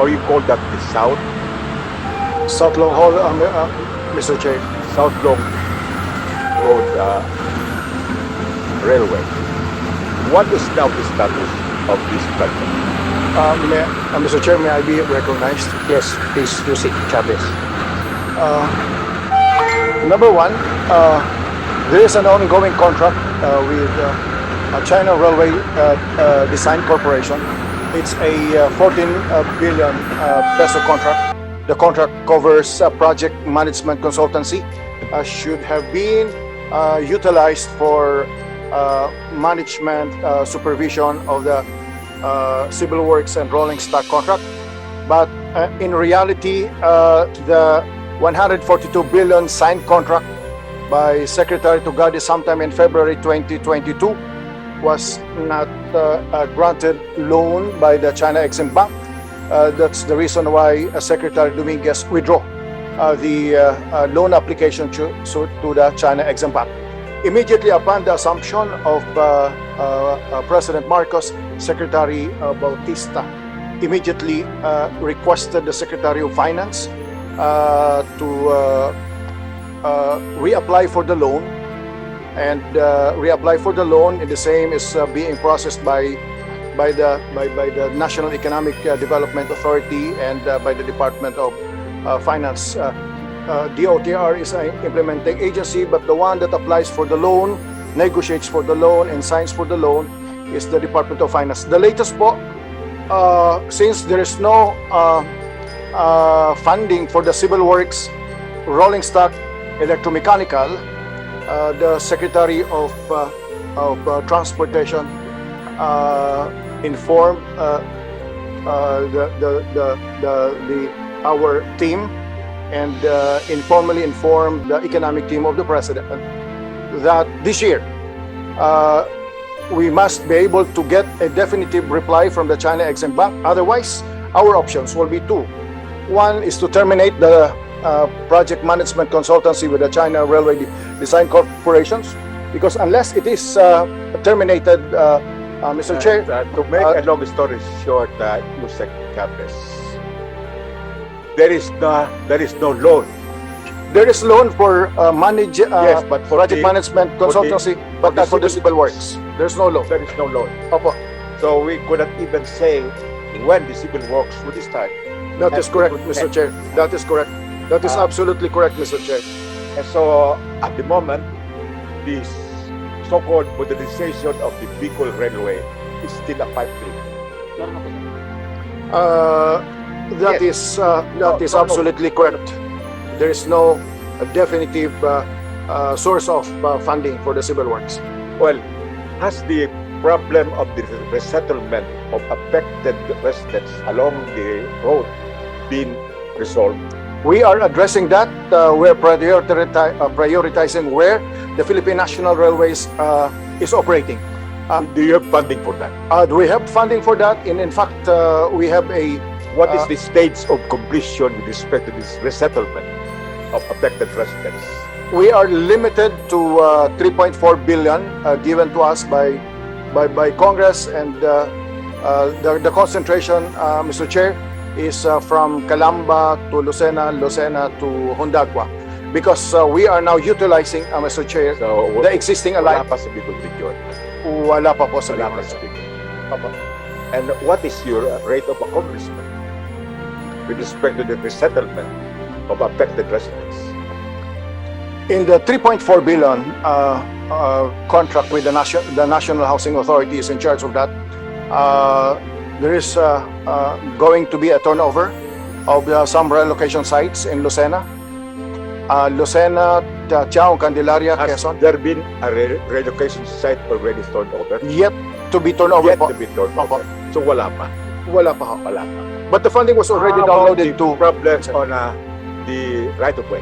or you call that the South South Long Haul, Mr. Chair. South Long Road Railway. What is now the status of this project? Mr. Chair, may I be recognized? Yes, please, Yusik Chavez. Number one, there is an ongoing contract with China Railway Design Corporation. It's a 14 billion peso contract. The contract covers project management consultancy, should have been utilized for management supervision of the civil works and rolling stock contract. But in reality, the 142 billion signed contract by Secretary Tugadi sometime in February 2022 was not granted loan by the China Exim Bank. That's the reason why Secretary Dominguez withdrew the loan application to the China Exim Bank. Immediately upon the assumption of President Marcos, Secretary Bautista immediately requested the Secretary of Finance to reapply for the loan, and reapply for the loan. And the same is being processed by the National Economic Development Authority and by the Department of Finance. DOTR is an implementing agency, but the one that applies for the loan, negotiates for the loan, and signs for the loan is the Department of Finance. The latest po, since there is no funding for the civil works, rolling stock, electromechanical, the Secretary of Transportation informed our team and informally informed the economic team of the President that this year we must be able to get a definitive reply from the China Exim Bank. Otherwise, our options will be two. One is to terminate the project management consultancy with the China Railway Design Corporations, because unless it is terminated, Mr. Chair, to make a long story short, Yusek Chavez, there is no loan. there is loan for Yes, but for project the- management consultancy, but not for the civil works. There's no loan. There is no loan. Opo, So we could not even say when the civil works would start. that is correct, Mr. Chair. That is correct. That is absolutely correct, Mr. Chair. And so at the moment, this so-called modernization of the bicol railway is still a pipe dream. That Yes. is absolutely correct. There is no definitive source of funding for the civil works. Well, has the problem of the resettlement of affected residents along the road been resolved? We are addressing that. We're prioritizing where the Philippine National Railways is operating. Do you have funding for that? We have funding for that, and in fact, we have a What is the stage of completion with respect to this resettlement of affected residents? we are limited to 3.4 billion given to us by Congress, and the concentration, Mr. Chair, is from Calamba to Lucena, Lucena to Hondagua, because we are now utilizing, Mr. Chair, So, the existing wala alliance. pa sa Bicol region. Wala pa po sa Wala pa Bicol. sa Bicol. And what is your rate of accomplishment with respect to the resettlement of affected residents? In the 3.4 billion contract with the National Housing Authority is in charge of that. There is going to be a turnover of some relocation sites in Lucena, Tiao, Candelaria, Has Quezon. there been a relocation site already turned over? Yet to be turned over Yet po. to be turned Opo. over. So wala pa. Wala pa ho. Wala pa. But the funding was already How about downloaded the to problems on the right of way.